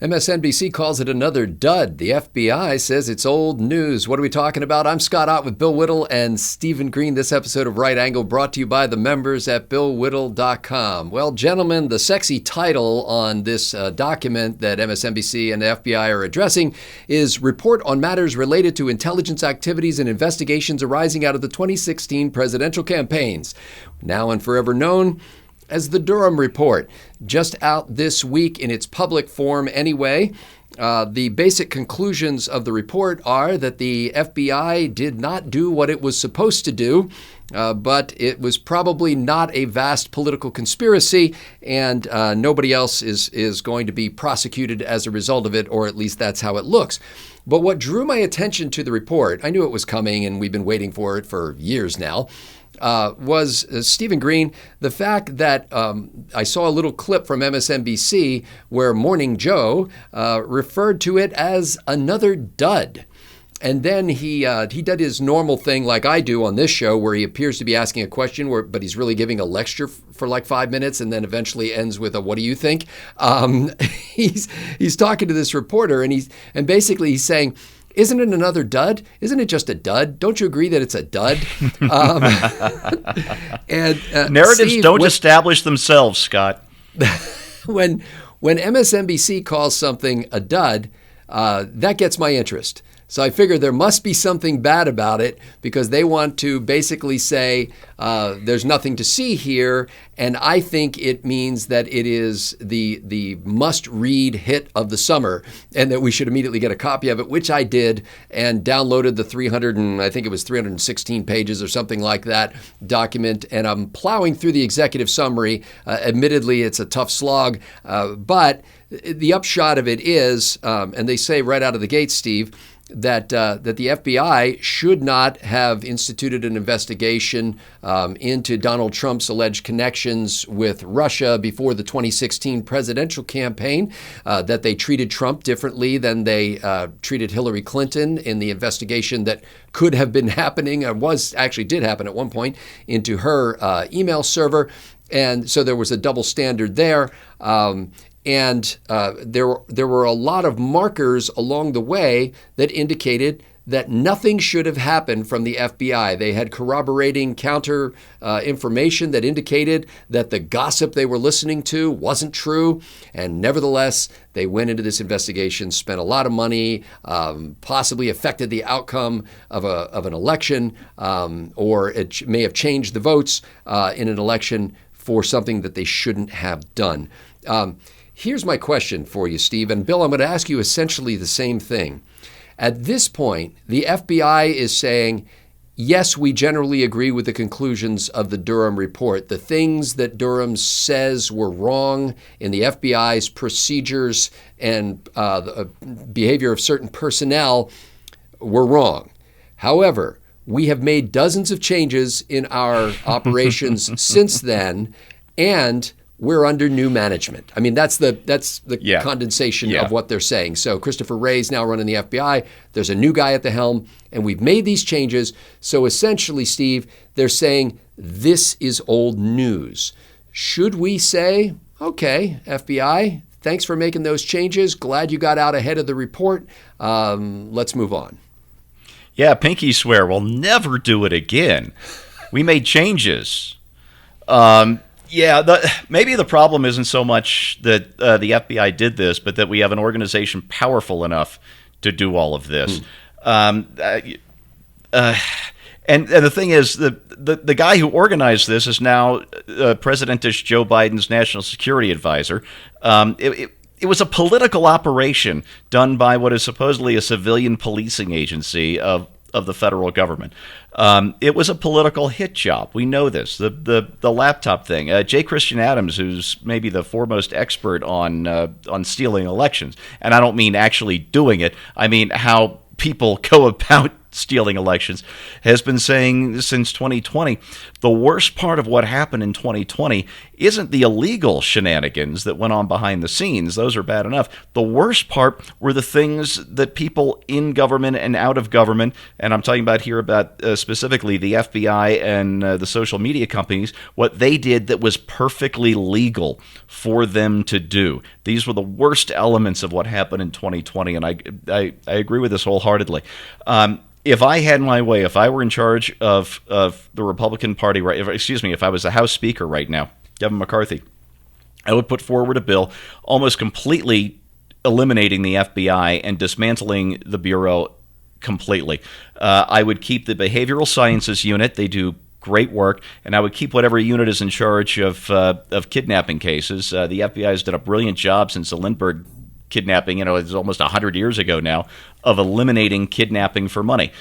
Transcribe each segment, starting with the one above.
MSNBC calls it another dud. The FBI says it's old news. What are we talking about? I'm Scott Ott with Bill Whittle and Stephen Green. This episode of Right Angle brought to you by the members at BillWhittle.com. Well, gentlemen, the sexy title on this document that MSNBC and the FBI are addressing is Report on Matters Related to Intelligence Activities and Investigations Arising Out of the 2016 Presidential Campaigns. Now and forever known as the Durham Report, just out this week in its public form anyway. The basic conclusions of the report are that the FBI did not do what it was supposed to do, but it was probably not a vast political conspiracy, and nobody else is going to be prosecuted as a result of it, or at least that's how it looks. But what drew my attention to the report, I knew it was coming and we've been waiting for it for years now, was Stephen Green, the fact that I saw a little clip from MSNBC where Morning Joe referred to it as another dud. And then he did his normal thing like I do on this show where he appears to be asking a question, but he's really giving a lecture for like 5 minutes and then eventually ends with a what do you think? He's talking to this reporter and basically he's saying, isn't it another dud? Isn't it just a dud? Don't you agree that it's a dud? Narratives don't establish themselves, Scott. When MSNBC calls something a dud, that gets my interest. So I figured there must be something bad about it because they want to basically say there's nothing to see here. And I think it means that it is the must-read hit of the summer and that we should immediately get a copy of it, which I did and downloaded the 316 pages or something like that document. And I'm plowing through the executive summary. Admittedly, it's a tough slog, but the upshot of it is, and they say right out of the gate, Steve, that the FBI should not have instituted an investigation into Donald Trump's alleged connections with Russia before the 2016 presidential campaign, that they treated Trump differently than they treated Hillary Clinton in the investigation that could have been happening, or did happen at one point, into her email server. And so there was a double standard there. And there were a lot of markers along the way that indicated that nothing should have happened from the FBI. They had corroborating counter information that indicated that the gossip they were listening to wasn't true. And nevertheless, they went into this investigation, spent a lot of money, possibly affected the outcome of an election, or it may have changed the votes in an election for something that they shouldn't have done. Here's my question for you, Steve. And Bill, I'm going to ask you essentially the same thing. At this point, the FBI is saying, yes, we generally agree with the conclusions of the Durham report. The things that Durham says were wrong in the FBI's procedures and the behavior of certain personnel were wrong. However, we have made dozens of changes in our operations since then, and we're under new management. I mean, that's the condensation of what they're saying. So Christopher Wray's now running the FBI. There's a new guy at the helm, and we've made these changes. So essentially, Steve, they're saying this is old news. Should we say, okay, FBI, thanks for making those changes. Glad you got out ahead of the report. Let's move on. Yeah, pinky swear, we'll never do it again. We made changes. Maybe the problem isn't so much that the FBI did this, but that we have an organization powerful enough to do all of this. And the thing is, the guy who organized this is now President-ish Joe Biden's national security advisor. It was a political operation done by what is supposedly a civilian policing agency of the federal government. It was a political hit job. We know this. The laptop thing. J. Christian Adams, who's maybe the foremost expert on stealing elections, and I don't mean actually doing it. I mean how people go about stealing elections, has been saying since 2020, the worst part of what happened in 2020 isn't the illegal shenanigans that went on behind the scenes. Those are bad enough. The worst part were the things that people in government and out of government, and I'm talking about here about specifically the FBI and the social media companies, what they did that was perfectly legal for them to do. These were the worst elements of what happened in 2020, and I agree with this wholeheartedly. If I had my way, if I were in charge of the Republican Party, if I was the House Speaker right now, Kevin McCarthy, I would put forward a bill almost completely eliminating the FBI and dismantling the Bureau completely. I would keep the Behavioral Sciences Unit. They do great work, and I would keep whatever unit is in charge of kidnapping cases. The FBI has done a brilliant job since the Lindbergh kidnapping, it's almost 100 years ago now, of eliminating kidnapping for money.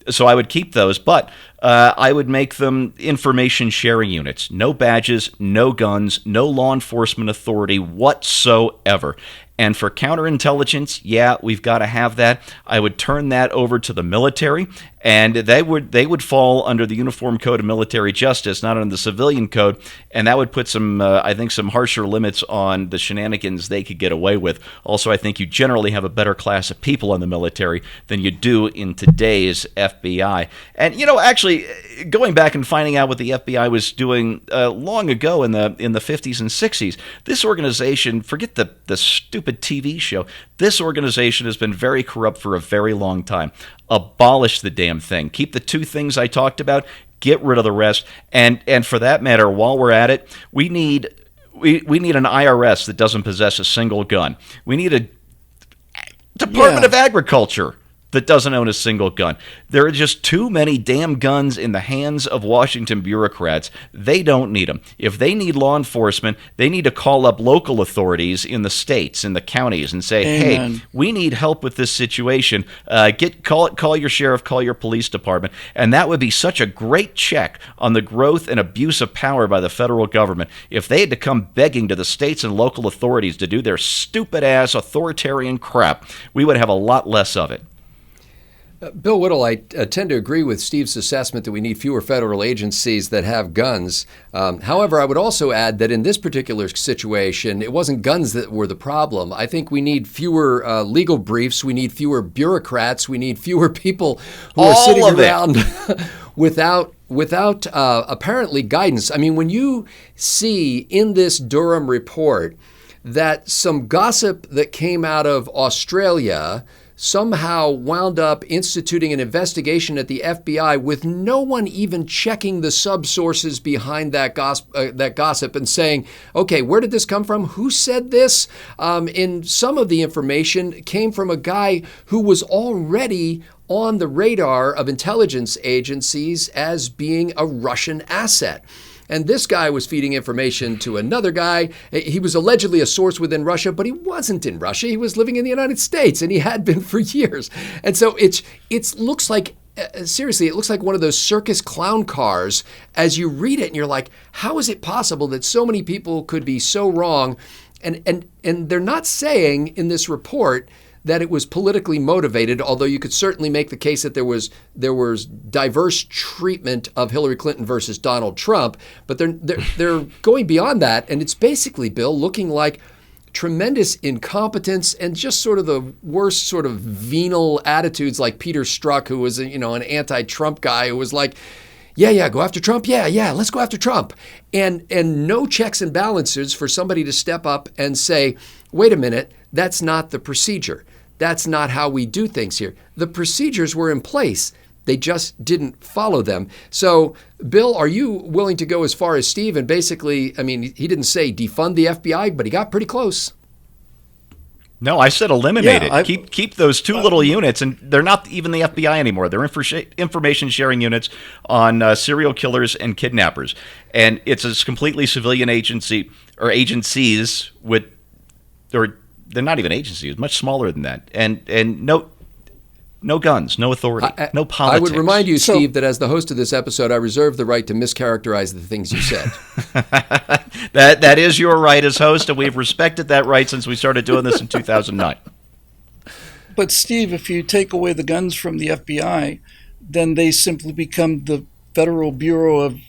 So I would keep those, but I would make them information sharing units. No badges, no guns, no law enforcement authority whatsoever. And for counterintelligence, yeah, we've got to have that. I would turn that over to the military, and they would fall under the Uniform Code of Military Justice, not under the civilian code, and that would put some harsher limits on the shenanigans they could get away with. Also, I think you generally have a better class of people in the military than you do in today's FBI. And actually, going back and finding out what the FBI was doing long ago in the 50s and 60s, this organization, forget the stupid TV show, this organization has been very corrupt for a very long time. Abolish the damn thing. Keep the two things I talked about. Get rid of the rest. And for that matter, while we're at it, we need an IRS that doesn't possess a single gun. We need a Department of Agriculture that doesn't own a single gun. There are just too many damn guns in the hands of Washington bureaucrats. They don't need them. If they need law enforcement, they need to call up local authorities in the states, in the counties, and say, Amen. hey, we need help with this situation. Call your sheriff, call your police department. And that would be such a great check on the growth and abuse of power by the federal government. If they had to come begging to the states and local authorities to do their stupid-ass authoritarian crap, we would have a lot less of it. Bill Whittle, I tend to agree with Steve's assessment that we need fewer federal agencies that have guns. However, I would also add that in this particular situation, it wasn't guns that were the problem. I think we need fewer legal briefs. We need fewer bureaucrats. We need fewer people who are sitting around without apparently guidance. I mean, when you see in this Durham report that some gossip that came out of Australia somehow wound up instituting an investigation at the FBI with no one even checking the subsources behind that gossip and saying, okay, where did this come from? Who said this? And some of the information came from a guy who was already on the radar of intelligence agencies as being a Russian asset. And this guy was feeding information to another guy. He was allegedly a source within Russia, but he wasn't in Russia. He was living in the United States, and he had been for years. And so it looks like, seriously, it looks like one of those circus clown cars as you read it, and you're like, how is it possible that so many people could be so wrong? And they're not saying in this report that it was politically motivated, although you could certainly make the case that there was diverse treatment of Hillary Clinton versus Donald Trump. But they're going beyond that, and it's basically, Bill, looking like tremendous incompetence and just sort of the worst sort of venal attitudes, like Peter Strzok, who was an anti-Trump guy who was like, yeah, go after Trump. Yeah, let's go after Trump. And no checks and balances for somebody to step up and say, wait a minute, that's not the procedure. That's not how we do things here. The procedures were in place. They just didn't follow them. So, Bill, are you willing to go as far as Steve and basically, I mean, he didn't say defund the FBI, but he got pretty close. No, I said eliminate it. Keep those two little units, and they're not even the FBI anymore. They're information sharing units on serial killers and kidnappers. And it's a completely civilian agency or agencies with, or they're not even agencies, much smaller than that. And no guns, no authority, no politics. I would remind you, Steve, that as the host of this episode, I reserve the right to mischaracterize the things you said. That is your right as host, and we've respected that right since we started doing this in 2009. But Steve, if you take away the guns from the FBI, then they simply become the Federal Bureau of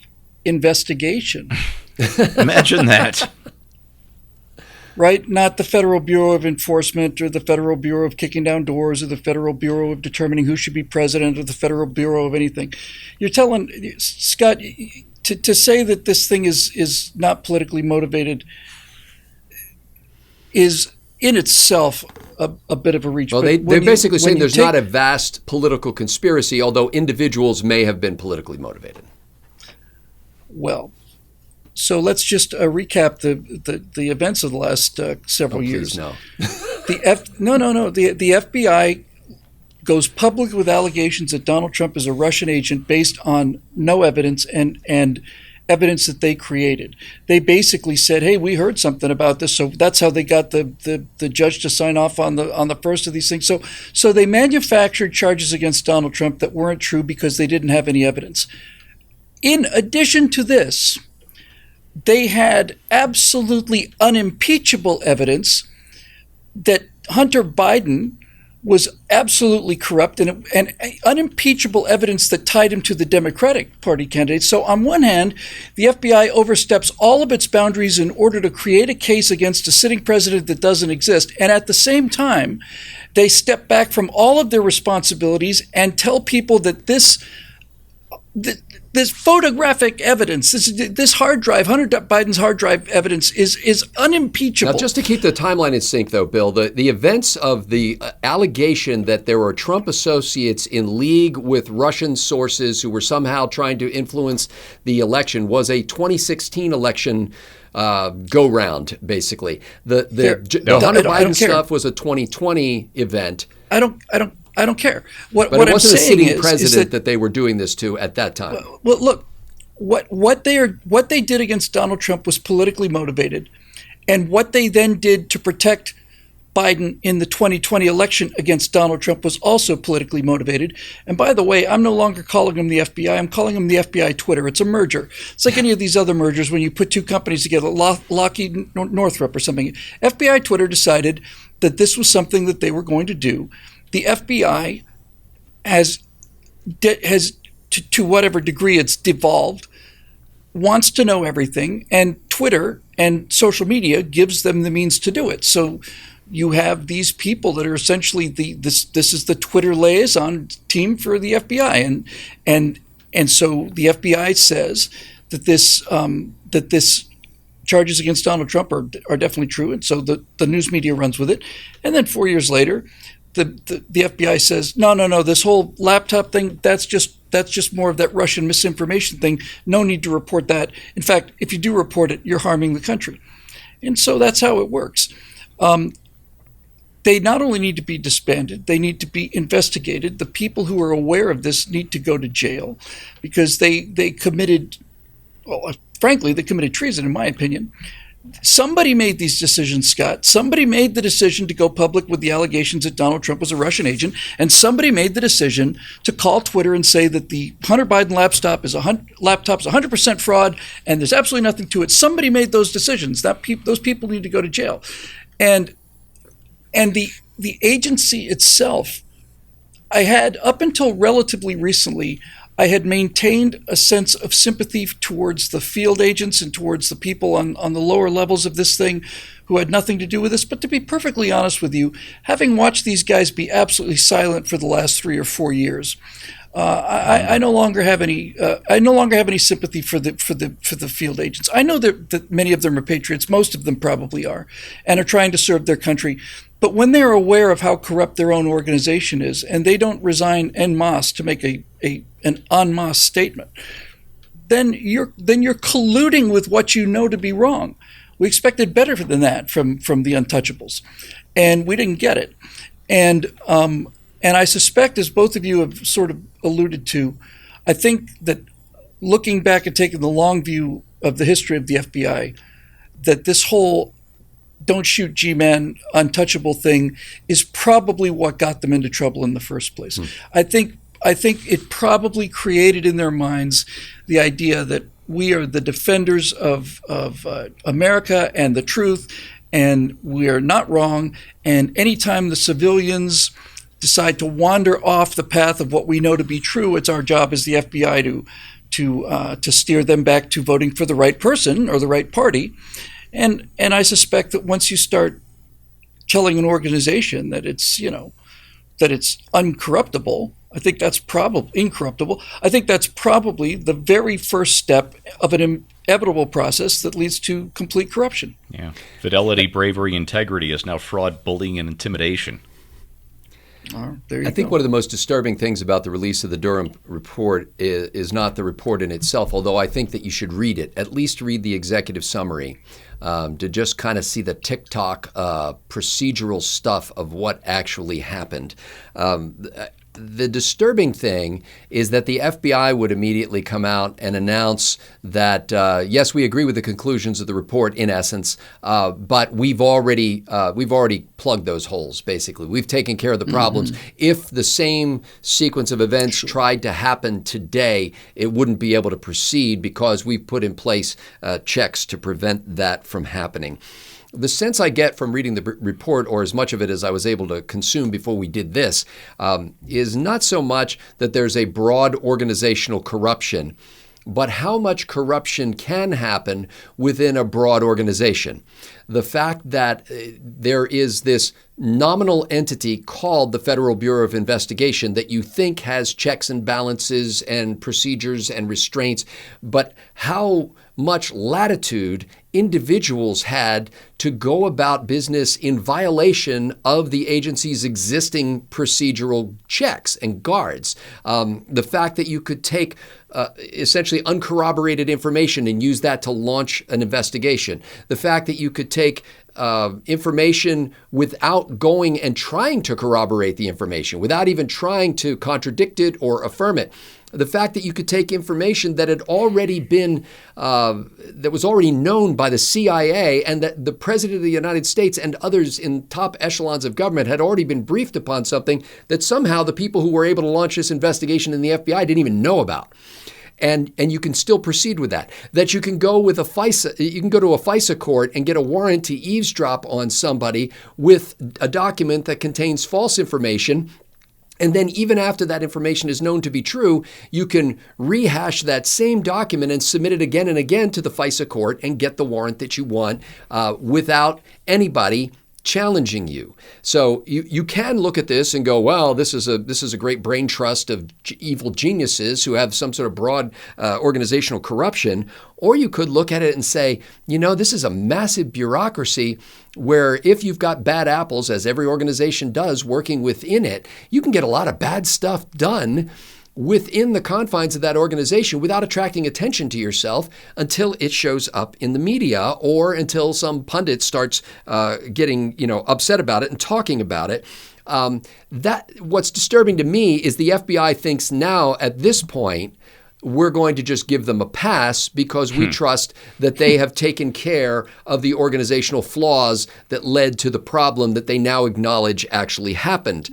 Investigation. Imagine that. Right? Not the Federal Bureau of Enforcement or the Federal Bureau of Kicking Down Doors or the Federal Bureau of determining who should be president or the Federal Bureau of anything. You're telling, Scott, to say that this thing is not politically motivated is in itself a bit of a reach. Well, they're basically saying there's not a vast political conspiracy, although individuals may have been politically motivated. Well, so let's just recap the events of the last several years. No. The FBI goes public with allegations that Donald Trump is a Russian agent based on no evidence and evidence that they created. They basically said, "Hey, we heard something about this," so that's how they got the judge to sign off on the first of these things. So they manufactured charges against Donald Trump that weren't true because they didn't have any evidence. In addition to this, they had absolutely unimpeachable evidence that Hunter Biden was absolutely corrupt and unimpeachable evidence that tied him to the Democratic Party candidates. So on one hand, the FBI oversteps all of its boundaries in order to create a case against a sitting president that doesn't exist. And at the same time, they step back from all of their responsibilities and tell people that this photographic evidence, this hard drive, Hunter Biden's hard drive evidence is unimpeachable. Now, just to keep the timeline in sync, though, Bill, the events of the allegation that there were Trump associates in league with Russian sources who were somehow trying to influence the election was a 2016 election go-round, basically. The Hunter Biden stuff was a 2020 event. I don't care. But it wasn't a sitting president that they were doing this to at that time. Well, look, what they did against Donald Trump was politically motivated, and what they then did to protect Biden in the 2020 election against Donald Trump was also politically motivated. And by the way, I'm no longer calling them the FBI. I'm calling them the FBI Twitter. It's a merger. It's like any of these other mergers when you put two companies together, Lockheed Northrop or something. FBI Twitter decided that this was something that they were going to do. The FBI has to whatever degree it's devolved, wants to know everything, and Twitter and social media gives them the means to do it. So you have these people that are essentially this is the Twitter liaison team for the FBI, and so the FBI says that this charges against Donald Trump are definitely true, and so the news media runs with it, and then 4 years later, the FBI says no, this whole laptop thing that's just more of that Russian misinformation thing. No need to report that. In fact, if you do report it, you're harming the country, and so that's how it works. They not only need to be disbanded, they need to be investigated. The people who are aware of this need to go to jail because they committed, well, frankly, they committed treason, in my opinion. Somebody made these decisions, Scott. Somebody made the decision to go public with the allegations that Donald Trump was a Russian agent, and somebody made the decision to call Twitter and say that the Hunter Biden laptop is 100% fraud, and there's absolutely nothing to it. Somebody made those decisions. Those people need to go to jail. And the agency itself, I had, up until relatively recently, I had maintained a sense of sympathy towards the field agents and towards the people on the lower levels of this thing who had nothing to do with this. But to be perfectly honest with you, having watched these guys be absolutely silent for the last 3 or 4 years, I no longer have any. I no longer have any sympathy for the field agents. I know that many of them are patriots. Most of them probably are, and are trying to serve their country. But when they're aware of how corrupt their own organization is, and they don't resign en masse to make an en masse statement, then you're colluding with what you know to be wrong. We expected better than that from the untouchables, and we didn't get it. And I suspect, as both of you have sort of alluded to, I think that looking back and taking the long view of the history of the FBI, that this whole "don't shoot G-Man" untouchable thing is probably what got them into trouble in the first place. I think it probably created in their minds the idea that we are the defenders of America and the truth, and we are not wrong. And anytime the civilians decide to wander off the path of what we know to be true, it's our job as the FBI to steer them back to voting for the right person or the right party. And I suspect that once you start telling an organization that it's uncorruptible, I think that's probably incorruptible. I think that's probably the very first step of an inevitable process that leads to complete corruption. Yeah. Fidelity, bravery, integrity is now fraud, bullying, and intimidation. There you I think go. one of the most disturbing things about the release of the Durham Report is not the report in itself, although I think that you should read it, at least read the executive summary, to just kind of see the tick-tock procedural stuff of what actually happened. The disturbing thing is that the FBI would immediately come out and announce that, yes, we agree with the conclusions of the report in essence, but we've already plugged those holes, basically. We've taken care of the problems. If the same sequence of events tried to happen today, it wouldn't be able to proceed because we've put in place checks to prevent that from happening. The sense I get from reading the report, or as much of it as I was able to consume before we did this, is not so much that there's a broad organizational corruption, but how much corruption can happen within a broad organization. The fact that there is this nominal entity called the Federal Bureau of Investigation that you think has checks and balances and procedures and restraints, but how much latitude individuals had to go about business in violation of the agency's existing procedural checks and guards. The fact that you could take essentially uncorroborated information and use that to launch an investigation. The fact that you could take information without going and trying to corroborate the information, without even trying to contradict it or affirm it. The fact that you could take information that had already been, that was already known by the CIA, and that the President of the United States and others in top echelons of government had already been briefed upon something that somehow the people who were able to launch this investigation in the FBI didn't even know about. And you can still proceed with that. That you can go with you can go to a FISA court and get a warrant to eavesdrop on somebody with a document that contains false information. And then even after that information is known to be true, you can rehash that same document and submit it again and again to the FISA court and get the warrant that you want without anybody challenging you. So you can look at this and go, well, this is a great brain trust of evil geniuses who have some sort of broad organizational corruption. Or you could look at it and say, this is a massive bureaucracy where if you've got bad apples, as every organization does, working within it, you can get a lot of bad stuff done within the confines of that organization without attracting attention to yourself until it shows up in the media or until some pundit starts getting upset about it and talking about it. What's disturbing to me is the FBI thinks now at this point we're going to just give them a pass because we trust that they have taken care of the organizational flaws that led to the problem that they now acknowledge actually happened.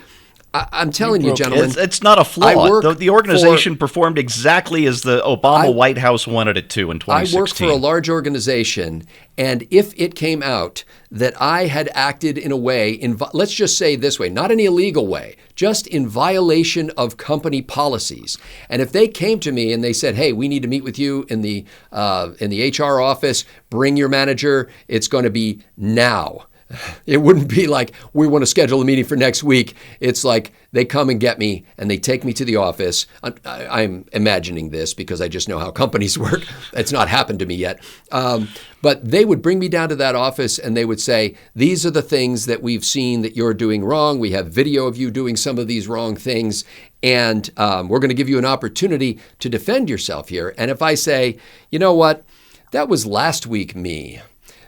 I'm telling you, gentlemen. It's not a flaw. The organization performed exactly as the Obama White House wanted it to in 2016. I work for a large organization, and if it came out that I had acted in a way, let's just say this way, not an illegal way, just in violation of company policies, and if they came to me and they said, hey, we need to meet with you in the HR office, bring your manager, it's going to be now. It wouldn't be like we want to schedule a meeting for next week. It's like they come and get me and they take me to the office. I'm imagining this because I just know how companies work. It's not happened to me yet. But they would bring me down to that office and they would say, these are the things that we've seen that you're doing wrong. We have video of you doing some of these wrong things. And we're going to give you an opportunity to defend yourself here. And if I say, you know what, that was last week me.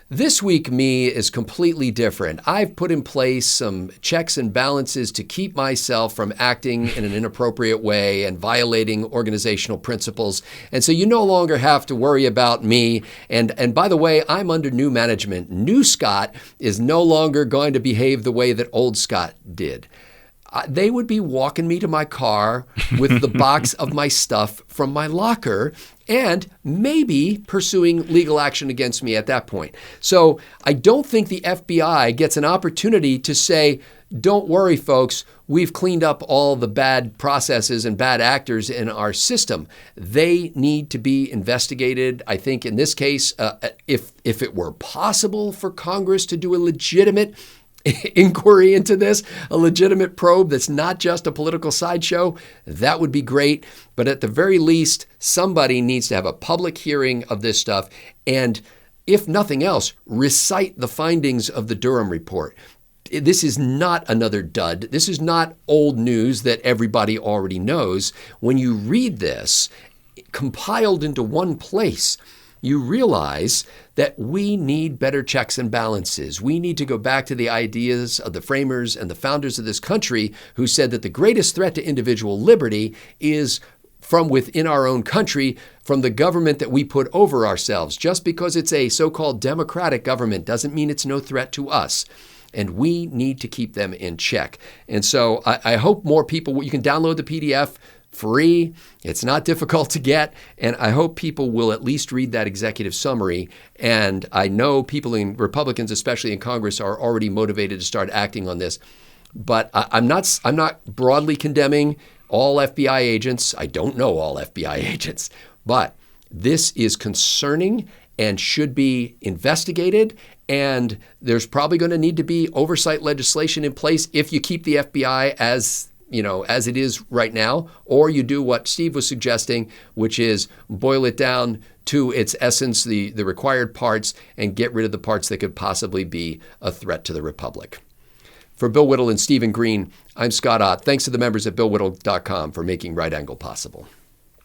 This week, me is completely different. I've put in place some checks and balances to keep myself from acting in an inappropriate way and violating organizational principles. And so you no longer have to worry about me. And by the way, I'm under new management. New Scott is no longer going to behave the way that old Scott did. they would be walking me to my car with the box of my stuff from my locker and maybe pursuing legal action against me at that point. So I don't think the FBI gets an opportunity to say, don't worry, folks, we've cleaned up all the bad processes and bad actors in our system. They need to be investigated. I think in this case, if it were possible for Congress to do a legitimate inquiry into this, a legitimate probe that's not just a political sideshow, that would be great. But at the very least, somebody needs to have a public hearing of this stuff and, if nothing else, recite the findings of the Durham Report. This is not another dud. This is not old news that everybody already knows. When you read this compiled into one place, you realize that we need better checks and balances. We need to go back to the ideas of the framers and the founders of this country who said that the greatest threat to individual liberty is from within our own country, from the government that we put over ourselves. Just because it's a so-called democratic government doesn't mean it's no threat to us. And we need to keep them in check. And so I hope more people, you can download the PDF free. It's not difficult to get. And I hope people will at least read that executive summary. And I know people in Republicans, especially in Congress, are already motivated to start acting on this. But I'm not broadly condemning all FBI agents. I don't know all FBI agents. But this is concerning and should be investigated. And there's probably going to need to be oversight legislation in place if you keep the FBI as it is right now, or you do what Steve was suggesting, which is boil it down to its essence, the required parts, and get rid of the parts that could possibly be a threat to the republic. For Bill Whittle and Stephen Green, I'm Scott Ott. Thanks to the members at BillWhittle.com for making Right Angle possible.